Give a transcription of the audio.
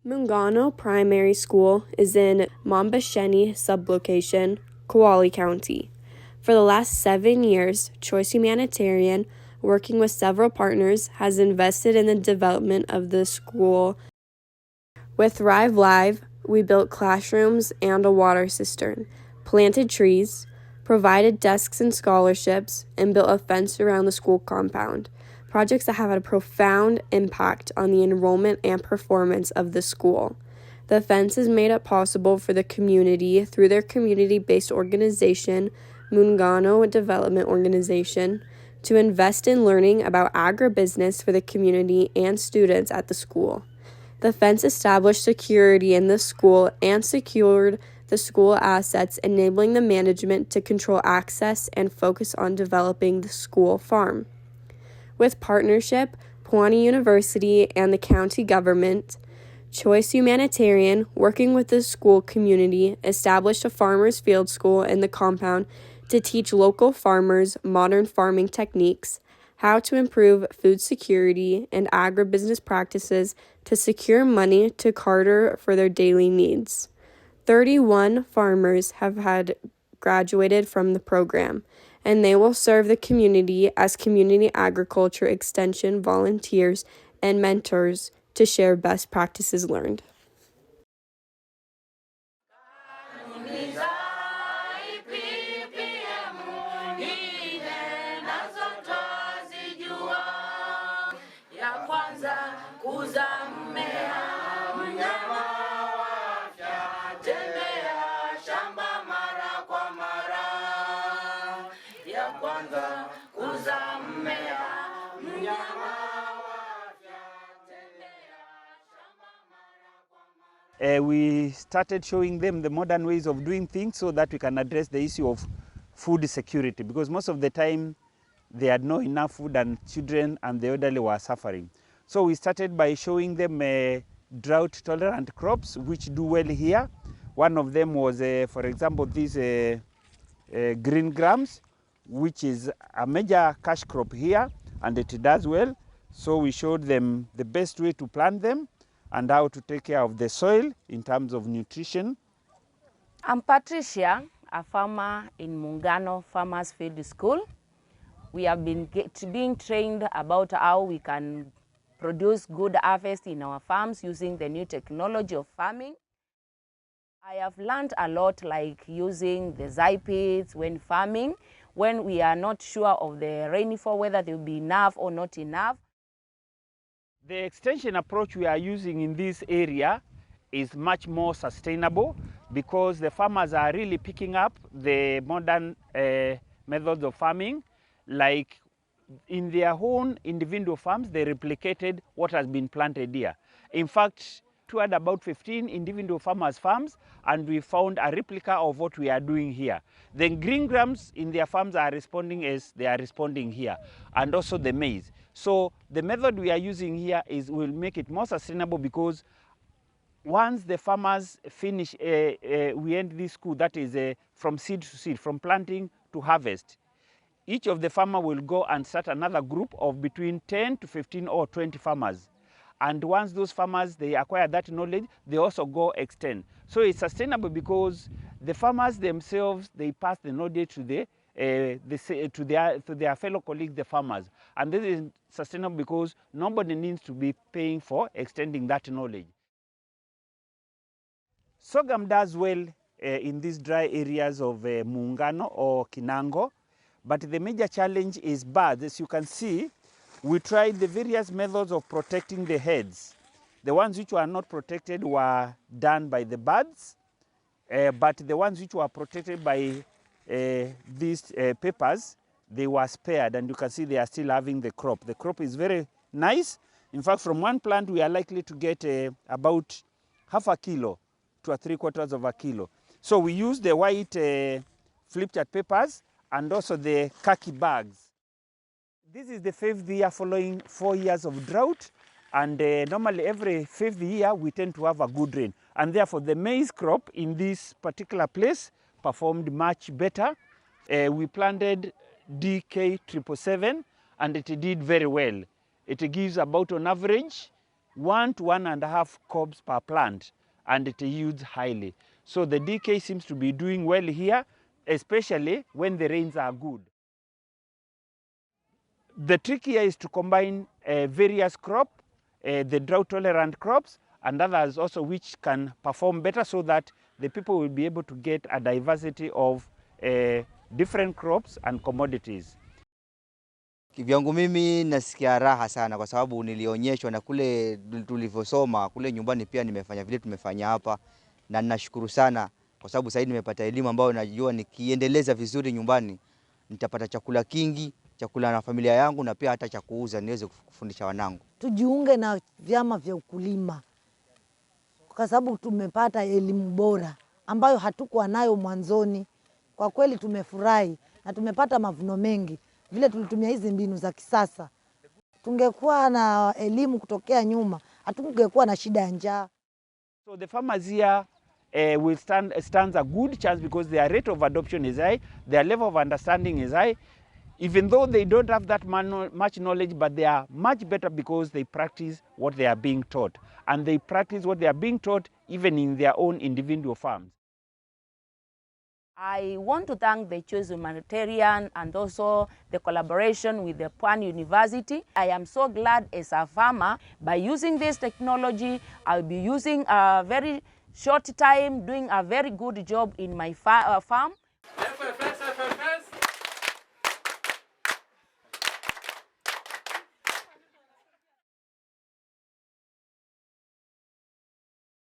Muungano Primary School is in Mabesheni sublocation, Kwale County. For the last 7 years, Choice Humanitarian, working with several partners, has invested in the development of the school. With Thrive Live, we built classrooms and a water cistern, planted trees, provided desks and scholarships, and built a fence around the school compound. Projects that have had a profound impact on the enrollment and performance of the school. The fence is made up possible for the community through their community-based organization, Muungano Development Organization, to invest in learning about agribusiness for the community and students at the school. The fence established security in the school and secured the school assets, enabling the management to control access and focus on developing the school farm. With partnership, Pawnee University and the county government, Choice Humanitarian, working with the school community, established a farmers' field school in the compound to teach local farmers modern farming techniques, how to improve food security, and agribusiness practices to secure money to barter for their daily needs. 31 farmers have graduated from the program, and they will serve the community as community agriculture extension volunteers and mentors to share best practices learned. We started showing them the modern ways of doing things so that we can address the issue of food security, because most of the time they had not enough food and children and the elderly were suffering. So we started by showing them drought tolerant crops which do well here. One of them was, for example, these green grams, which is a major cash crop here, and it does well. So we showed them the best way to plant them and how to take care of the soil in terms of nutrition. I'm Patricia, a farmer in Muungano Farmers Field School. We have been being trained about how we can produce good harvest in our farms using the new technology of farming. I have learned a lot, like using the Zypits when farming, when we are not sure of the rainfall, whether there will be enough or not enough. The extension approach we are using in this area is much more sustainable because the farmers are really picking up the modern methods of farming. Like in their own individual farms, they replicated what has been planted here. In fact, we had about 15 individual farmers' farms, and we found a replica of what we are doing here. The green grams in their farms are responding as they are responding here, and also the maize. So the method we are using here will make it more sustainable, because once the farmers finish, we end this school, that is from seed to seed, from planting to harvest. Each of the farmer will go and start another group of between 10 to 15 or 20 farmers. And once those farmers, they acquire that knowledge, they also go extend. So it's sustainable because the farmers themselves, they pass the knowledge to their fellow colleagues, the farmers. And this is sustainable because nobody needs to be paying for extending that knowledge. Sorghum does well in these dry areas of Muungano or Kinango, but the major challenge is birds. As you can see, we tried the various methods of protecting the heads. The ones which were not protected were done by the birds, but the ones which were protected by these papers, they were spared, and you can see they are still having the crop. The crop is very nice. In fact, from one plant, we are likely to get about half a kilo to 3/4 of a kilo. So we use the white flip chart papers and also the khaki bags. This is the 5th year following 4 years of drought, and normally every 5th year we tend to have a good rain, and therefore the maize crop in this particular place performed much better. We planted DK 777 and it did very well. It gives about on average 1 to 1.5 cobs per plant, and it yields highly. So the DK seems to be doing well here, especially when the rains are good. The trick here is to combine various crops, the drought-tolerant crops, and others also which can perform better, so that the people will be able to get a diversity of different crops and commodities. Kivyangu mimi nasikia raha sana kwa sababu nilionyeshwa na kule tulivyosoma kule nyumbani pia nimefanya vile tumefanya hapa, na ninashukuru sana kwa sababu sasa nimepata elimu ambayo najua nikiendeleza vizuri nyumbani nitapata chakula kingi, chakula na familia yangu, na pia hata cha kuuza niweze kufundisha wanangu. Tujiunge na vyama vya ukulima kwa sababu tumepata elimu bora ambayo hatukuwa nayo mwanzoni. Kwa kweli tumefurahi na tumepata mavuno mengi vile tulitumia hizi mbinu za kisasa. Tungekuwa na elimu kutokea nyuma, hatungekuwa na shida ya njaa. So the farmers here will stands a good chance because their rate of adoption is high, their level of understanding is high. Even though they don't have that much knowledge, but they are much better because they practice what they are being taught. And they practice what they are being taught even in their own individual farms. I want to thank the Choice Humanitarian and also the collaboration with the Pwan University. I am so glad as a farmer, by using this technology, I'll be using a very short time, doing a very good job in my farm.